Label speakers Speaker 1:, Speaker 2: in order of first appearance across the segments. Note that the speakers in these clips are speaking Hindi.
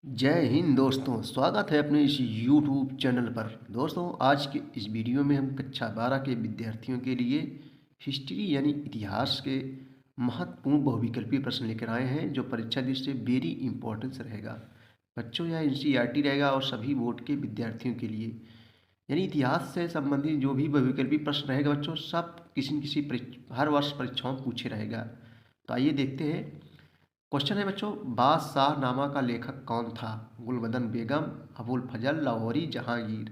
Speaker 1: जय हिंद दोस्तों, स्वागत है अपने इस YouTube चैनल पर। दोस्तों, आज के इस वीडियो में हम कक्षा 12 के विद्यार्थियों के लिए हिस्ट्री यानी इतिहास के महत्वपूर्ण बहुविकल्पीय प्रश्न लेकर आए हैं, जो परीक्षा दृष्टि से वेरी इंपॉर्टेंस रहेगा। बच्चों, यह NCERT रहेगा और सभी बोर्ड के विद्यार्थियों के लिए। यानी इतिहास से संबंधित जो भी बहुविकल्पीय प्रश्न रहेगा बच्चों, सब किसी न किसी हर वर्ष परीक्षाओं में पूछे रहेगा। तो आइए देखते हैं। क्वेश्चन है बच्चों, बादशाहनामा का लेखक कौन था? गुलबदन बेगम, अबुल फजल, लाहौरी, जहांगीर।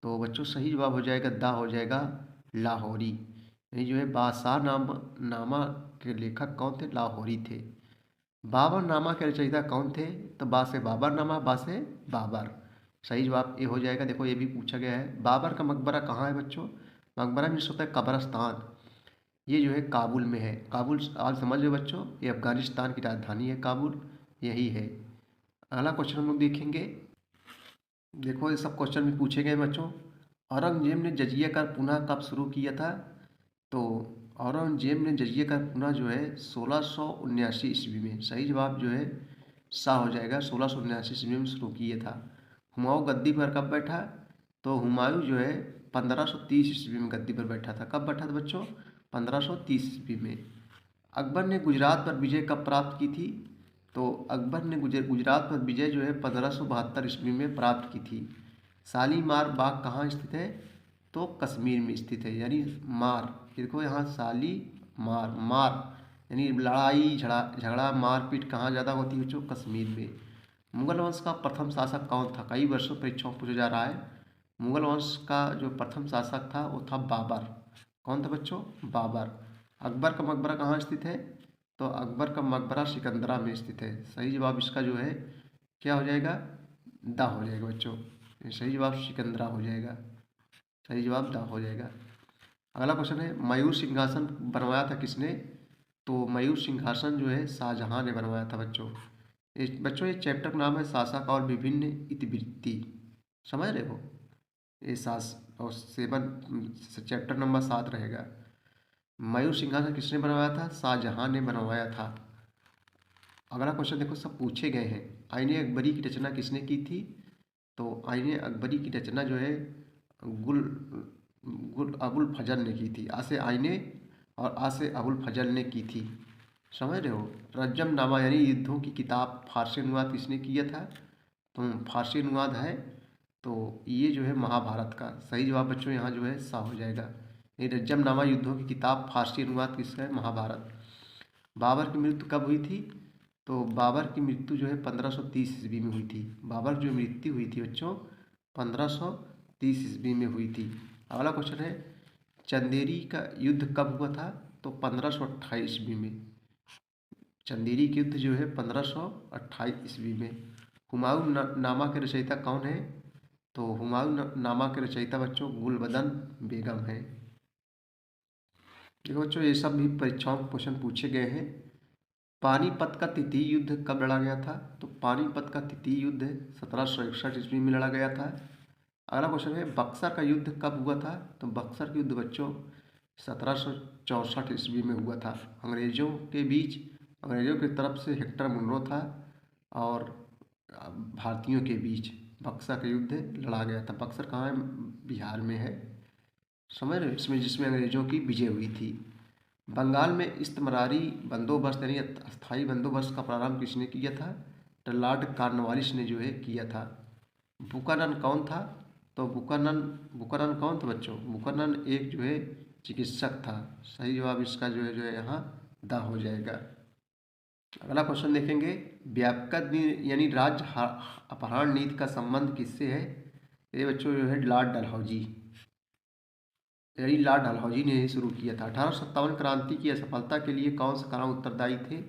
Speaker 1: तो बच्चों सही जवाब हो जाएगा दा, हो जाएगा लाहौरी। यानी जो है नामा के लेखक कौन थे? लाहौरी थे। बाबर नामा के रचयिता कौन थे? तो बा से बाबर नामा, बा से बाबर। सही जवाब ये हो जाएगा। देखो, ये भी पूछा गया है। बाबर का मकबरा कहाँ है बच्चों? मकबरा मीन्स होता है कब्रस्तान। ये जो है काबुल में है। काबुल आज समझ लो बच्चों, ये अफगानिस्तान की राजधानी है काबुल, यही है। अगला क्वेश्चन हम लोग देखेंगे। देखो, ये सब क्वेश्चन भी पूछे गए बच्चों। औरंगजेब ने जजिया कर पुनः कब शुरू किया था? तो औरंगजेब ने जजिया कर पुनः जो है 1679 ईस्वी में। सही जवाब जो है सा हो जाएगा, 1679 ईस्वी में शुरू किया था। हुमायूं गद्दी पर कब बैठा? तो हुमायूं जो है 1530 ईस्वी में गद्दी पर बैठा था। कब बैठा था बच्चों? 1530 ईस्वी में। अकबर ने गुजरात पर विजय कब प्राप्त की थी? तो अकबर ने गुजरात पर विजय जो है 1572 ईस्वी में प्राप्त की थी। शालीमार बाग कहाँ स्थित है? तो कश्मीर में स्थित है। यानी मार, देखो यहाँ शाली मार, मार यानी लड़ाई झगड़ा मारपीट कहाँ ज़्यादा होती है बच्चों? कश्मीर में। मुगल वंश का प्रथम शासक कौन था? कई वर्षों परीक्षाओं में पूछा जा रहा है। मुगल वंश का जो प्रथम शासक था वो था बाबर। कौन था बच्चों? बाबर। अकबर का मकबरा कहाँ स्थित है? तो अकबर का मकबरा सिकंदरा में स्थित है। सही जवाब इसका जो है क्या हो जाएगा? दा हो जाएगा बच्चों। ये सही जवाब सिकंदरा हो जाएगा। सही जवाब दा हो जाएगा। अगला क्वेश्चन है, मयूर सिंहासन बनवाया था किसने? तो मयूर सिंहासन जो है शाहजहां ने बनवाया था बच्चों। बच्चों, ये चैप्टर का नाम है शासक और विभिन्न इतिवृत्ति। समझ रहे हो? ये सास और सेवन चैप्टर नंबर 7 रहेगा। मयूर सिंहासन किसने बनवाया था? शाहजहां ने बनवाया था। अगला क्वेश्चन देखो, सब पूछे गए हैं। आईने अकबरी की रचना किसने की थी? तो आईने अकबरी की रचना जो है गुल गुल अबुल फजल ने की थी। आ से आईने और आ से अबुल फजल ने की थी। समझ रहे हो? रज्जम नामा यानी युद्धों की किताब फारसी अनुवाद किसने किया था? तो फारसी अनुवाद है। तो ये जो है महाभारत का। सही जवाब बच्चों यहाँ जो है सा हो जाएगा। ये रज्जम नामा युद्धों की किताब फारसी अनुवाद किसका है? महाभारत। बाबर की मृत्यु कब हुई थी? तो बाबर की मृत्यु जो है 1530 ईस्वी में हुई थी। बाबर जो मृत्यु हुई थी बच्चों 1530 ईस्वी में हुई थी। अगला क्वेश्चन है, चंदेरी का युद्ध कब हुआ था? तो 1528 ईस्वी में। चंदेरी का युद्ध जो है 1528 ईस्वी में। हुमायूं नामा के रचयिता कौन है? तो हुमायूं नामा के रचयिता बच्चों गुलबदन बेगम है। देखो बच्चों, ये सब भी परीक्षाओं में क्वेश्चन पूछे गए हैं। पानीपत का तृतीय युद्ध कब लड़ा गया था? तो पानीपत का तृतीय युद्ध 1761 ईस्वी में लड़ा गया था। अगला क्वेश्चन है, बक्सर का युद्ध कब हुआ था? तो बक्सर का युद्ध बच्चों 1764 ईस्वी में हुआ था। अंग्रेजों के बीच, अंग्रेजों की तरफ से हेक्टर मुनरो था और भारतीयों के बीच बक्सर का युद्ध लड़ा गया था। बक्सर कहाँ है? बिहार में है। समझ रहे हो? इसमें जिसमें अंग्रेजों की विजय हुई थी। बंगाल में इस्तमरारी बंदोबस्त यानी अस्थायी बंदोबस्त का प्रारंभ किसने किया था? तो लॉर्ड कॉर्नवालिस ने जो है किया था। बुकानन कौन था? तो बुकानन बुकानन कौन था बच्चों? बुकानन एक जो है चिकित्सक था। सही जवाब इसका जो है यहाँ दा हो जाएगा। अगला क्वेश्चन देखेंगे। व्यापक यानी राज्य अपहरण नीति का संबंध किससे है? ये बच्चों जो है लॉर्ड डलहौजी, यानी लॉर्ड डलहौजी ने ही शुरू किया था। 1857 क्रांति की असफलता के लिए कौन सा कारण उत्तरदायी थे?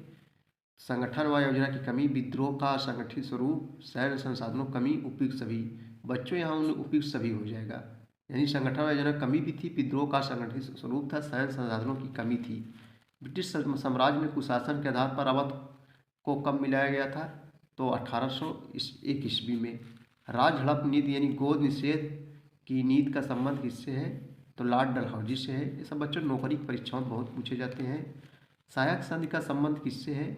Speaker 1: संगठन व योजना की कमी, विद्रोह का संगठित स्वरूप, सैन्य संसाधनों कमी, उपयुक्त सभी। बच्चों यहाँ उपयुक्त सभी हो जाएगा। यानी संगठन व योजना कमी भी थी, विद्रोह का संगठित स्वरूप था, सैन्य संसाधनों की कमी थी। ब्रिटिश साम्राज्य में कुशासन के आधार पर अवध को कब मिलाया गया था? तो 1801 ईस्वी में। राज हड़प नीति यानी गोद निषेध की नीति का संबंध किससे है? तो लॉर्ड डलहौजी से है। ये सब बच्चों नौकरी की परीक्षाओं में बहुत पूछे जाते हैं। सहायक संधि का संबंध किससे है?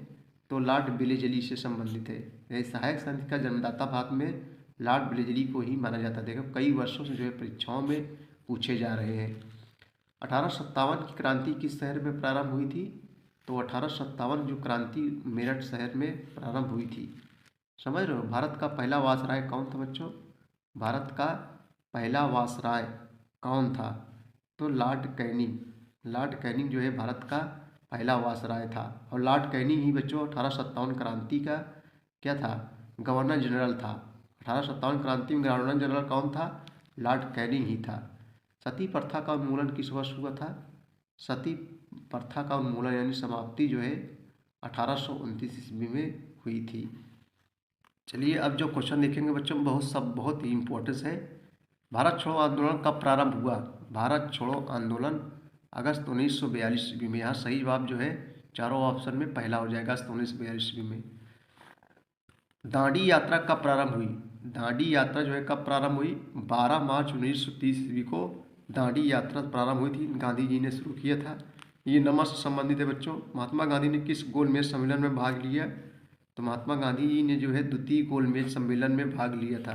Speaker 1: तो लॉर्ड वेलेज़ली से संबंधित है। यह सहायक संधि का जन्मदाता भारत में लॉर्ड वेलेज़ली को ही माना जाता है। देखो कई वर्षों से जो है परीक्षाओं में पूछे जा रहे हैं। 1857 की क्रांति किस शहर में प्रारंभ हुई थी? तो 1857 जो क्रांति मेरठ शहर में प्रारंभ हुई थी। समझ रहे हो? भारत का पहला वायसराय कौन था बच्चों? भारत का पहला वायसराय कौन था? तो लॉर्ड कैनिंग। लॉर्ड कैनिंग जो है भारत का पहला वायसराय था। और लॉर्ड कैनिंग ही बच्चों 1857 क्रांति का क्या था? गवर्नर जनरल था। 1857 क्रांति में गवर्नर जनरल कौन था? लॉर्ड कैनिंग ही था। सती प्रथा का उन्मूलन किस वर्ष हुआ था? सती प्रथा का उन्मूलन यानी समाप्ति जो है 1829 ईस्वी में हुई थी। चलिए अब जो क्वेश्चन देखेंगे बच्चों बहुत ही इम्पोर्टेंस है। भारत छोड़ो आंदोलन कब प्रारंभ हुआ? भारत छोड़ो आंदोलन अगस्त 1942 ईस्वी में। यहाँ सही जवाब जो है चारों ऑप्शन में पहला हो जाएगा, अगस्त 1942 ईस्वी में। दांडी यात्रा कब प्रारंभ हुई? दांडी यात्रा जो है कब प्रारंभ हुई? 12 मार्च 1930 ईस्वी को दांडी यात्रा प्रारंभ हुई थी। गांधी जी ने शुरू किया था। ये नमक से संबंधित है बच्चों। महात्मा गांधी ने किस गोलमेज सम्मेलन में भाग लिया? तो महात्मा गांधी जी ने जो है द्वितीय गोलमेज सम्मेलन में भाग लिया था।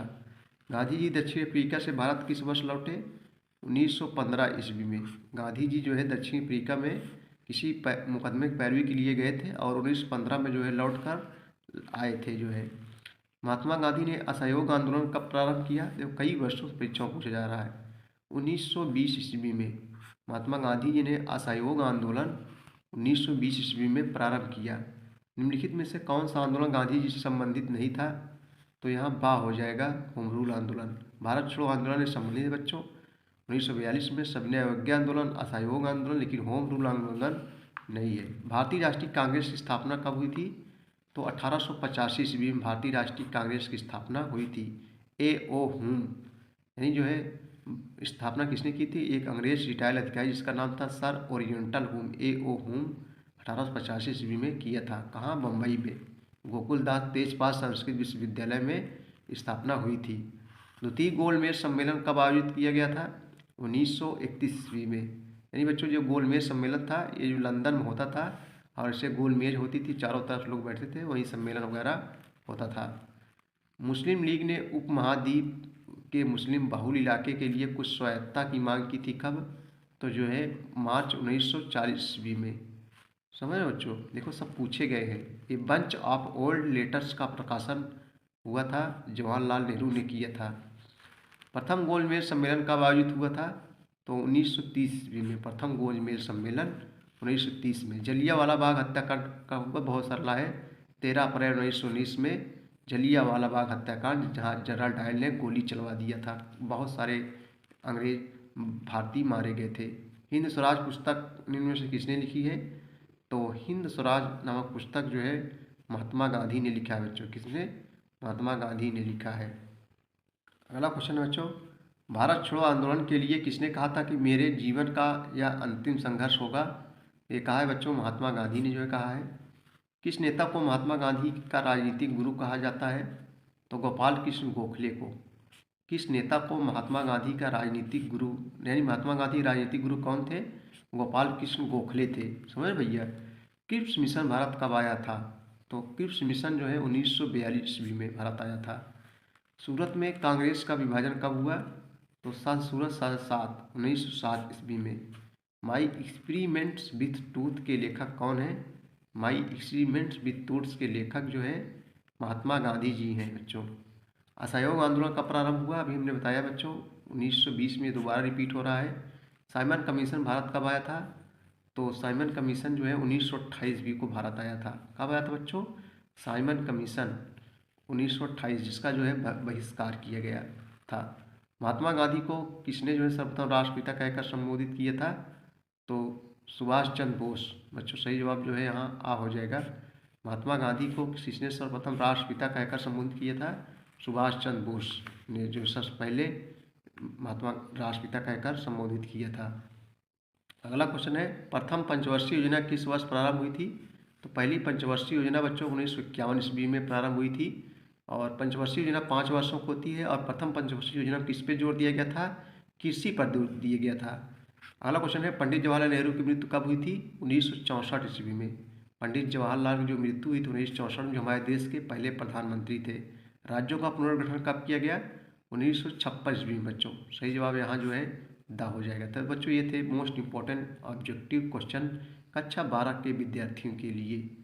Speaker 1: गांधी जी दक्षिण अफ्रीका से भारत किस वर्ष लौटे? 1915 ईस्वी में। गांधी जी जो है दक्षिण अफ्रीका में किसी मुकदमे की पैरवी के लिए गए थे और 1915 में जो है लौट कर आए थे जो है। महात्मा गांधी ने असहयोग आंदोलन कब प्रारंभ किया? देखो कई वर्षों से परीक्षाओं पूछा जा रहा है। 1920 ईस्वी में महात्मा गांधी जी ने असहयोग आंदोलन 1920 ईस्वी में प्रारंभ किया। निम्नलिखित में से कौन सा आंदोलन गांधी जी से संबंधित नहीं था? तो यहाँ बा हो जाएगा होम रूल आंदोलन। भारत छोड़ो आंदोलन से संबंधित है बच्चों। 1942 में सविनय अवज्ञा आंदोलन, असहयोग आंदोलन, लेकिन होम रूल आंदोलन नहीं है। भारतीय राष्ट्रीय कांग्रेस की स्थापना कब हुई थी? तो 1885 ईस्वी में भारतीय राष्ट्रीय कांग्रेस की स्थापना हुई थी। ए ओ हुम यानी जो है स्थापना किसने की थी? एक अंग्रेज रिटायर्ड अधिकारी जिसका नाम था सर ओरिएंटल हुम। ए ओ हुम 1885 ईस्वी में किया था। कहाँ? बम्बई में गोकुलदास तेजपाल संस्कृत विश्वविद्यालय में स्थापना हुई थी। द्वितीय गोलमेज सम्मेलन कब आयोजित किया गया था? 1931 ईस्वी में। यानी बच्चों जो गोलमेज सम्मेलन था ये जो लंदन में होता था और इससे गोलमेज होती थी, चारों तरफ लोग बैठते थे, वहीं सम्मेलन वगैरह होता था। मुस्लिम लीग ने उपमहाद्वीप के मुस्लिम बहुल इलाके के लिए कुछ स्वायत्तता की मांग की थी। कब? तो जो है मार्च 1940 ईस्वी में। समझ रहे बच्चों? देखो सब पूछे गए हैं। A bunch of old letters का प्रकाशन हुआ था, जवाहरलाल नेहरू ने किया था। प्रथम गोलमेज सम्मेलन कब आयोजित हुआ था? तो 1930 ईस्वी में। प्रथम गोलमेज सम्मेलन 1930 में। जलियांवाला बाग हत्याकांड का हुआ, बहुत सरला है, 13 अप्रैल 1919 में जलियांवाला बाग हत्याकांड, जहाँ जनरल डायर ने गोली चलवा दिया था। बहुत सारे अंग्रेज भारतीय मारे गए थे। हिंद स्वराज पुस्तक निम्न में से किसने लिखी है? तो हिंद स्वराज नामक पुस्तक जो है महात्मा गांधी ने लिखा है बच्चों। किसने? महात्मा गांधी ने लिखा है। अगला क्वेश्चन है बच्चों, भारत छोड़ो आंदोलन के लिए किसने कहा था कि मेरे जीवन का यह अंतिम संघर्ष होगा? ये कहा है बच्चों महात्मा गांधी ने जो है कहा है। किस नेता को महात्मा गांधी का राजनीतिक गुरु कहा जाता है? तो गोपाल कृष्ण गोखले को। किस नेता को महात्मा गांधी का राजनीतिक गुरु, यानी महात्मा गांधी राजनीतिक गुरु कौन थे? गोपाल कृष्ण गोखले थे। समझ भैया? क्रिप्स मिशन भारत कब आया था? तो क्रिप्स मिशन जो है 1942 ईस्वी में भारत आया था। सूरत में कांग्रेस का विभाजन कब हुआ? तो सूरत 1907 ईस्वी में। माई एक्सपेरिमेंट्स विथ ट्रूथ के लेखक कौन है? माई एक्सपेरिमेंट्स विथ ट्रूथ के लेखक जो है महात्मा गांधी जी हैं बच्चों। असहयोग आंदोलन का प्रारंभ हुआ? अभी हमने बताया बच्चों 1920 में, दोबारा रिपीट हो रहा है। साइमन कमीशन भारत कब आया था? तो साइमन कमीशन जो है 1928 ईस्वी को भारत आया था। कब आया था बच्चों? साइमन कमीशन 1928, जिसका जो है बहिष्कार किया गया था। महात्मा गांधी को किसने जो है सर्वप्रथम राष्ट्रपिता कहकर संबोधित किया था? तो सुभाष चंद्र बोस। बच्चों सही जवाब जो है यहाँ आ हो जाएगा। महात्मा गांधी को किसने सर्वप्रथम राष्ट्रपिता कहकर संबोधित किया था? सुभाष चंद्र बोस ने जो सबसे पहले महात्मा राष्ट्रपिता कहकर संबोधित किया था। अगला क्वेश्चन है, प्रथम पंचवर्षीय योजना किस वर्ष प्रारंभ हुई थी? तो पहली पंचवर्षीय योजना बच्चों 1951 ईस्वी में प्रारंभ हुई थी। और पंचवर्षीय योजना 5 वर्षों की होती है। और प्रथम पंचवर्षीय योजना किस पे जोर दिया गया था? कृषि पर जोर दिया गया था। अगला क्वेश्चन है, पंडित जवाहरलाल नेहरू की मृत्यु कब हुई थी? 1964 ईस्वी में। पंडित जवाहरलाल की जो मृत्यु हुई थी 1964 में, जो हमारे देश के पहले प्रधानमंत्री थे। राज्यों का पुनर्गठन कब किया गया? 1956 ईस्वी में बच्चों। सही जवाब यहाँ जो है द हो जाएगा। तो बच्चों ये थे मोस्ट इंपॉर्टेंट ऑब्जेक्टिव क्वेश्चन कक्षा 12 के विद्यार्थियों के लिए।